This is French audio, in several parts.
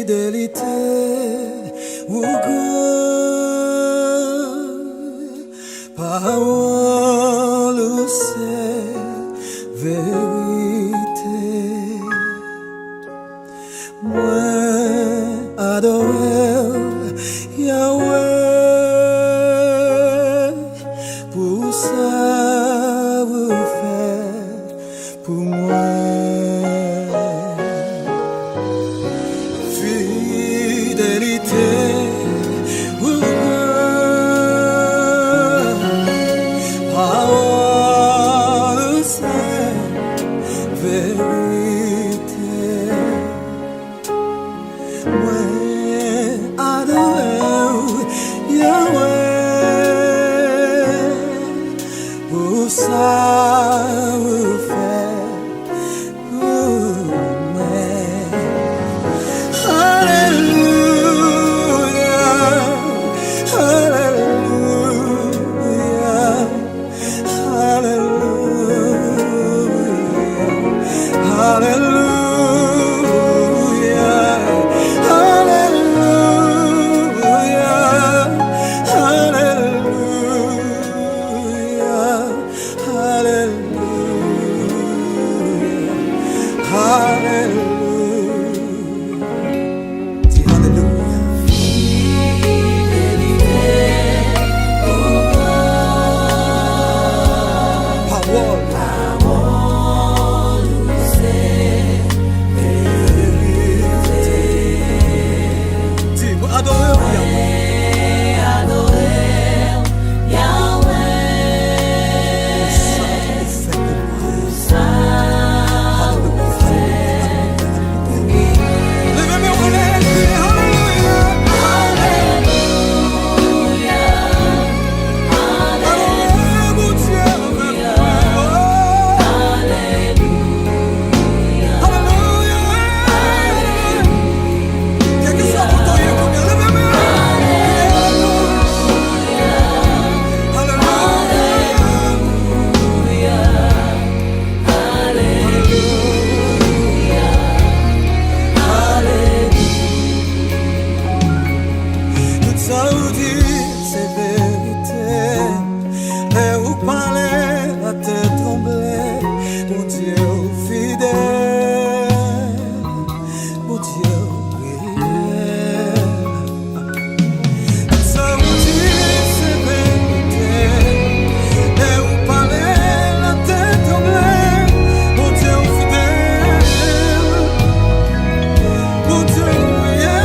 fidélité, ou parole c'est vérité. Moi adore Yahweh, pour ça vous faites pour moi. Fidélité, parole c'est vérité. Moi adore Yahweh, pour ça vous faites pour moi. C'est vérité, et vous parlez, la tête tremblée, mon Dieu fidèle, mon Dieu réel. Ça vous dit, c'est vérité, et vous parlez, la tête tremblée, mon Dieu fidèle, mon Dieu réel.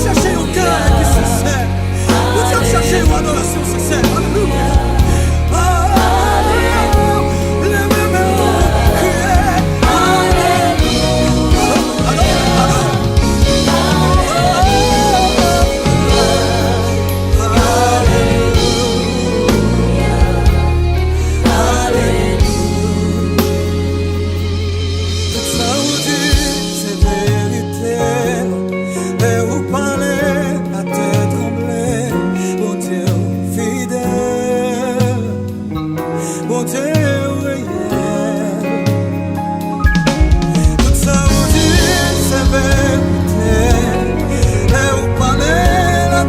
Cherchez au cœur qui se sert. Vous devez chercher une adoration sincère. Alléluia. La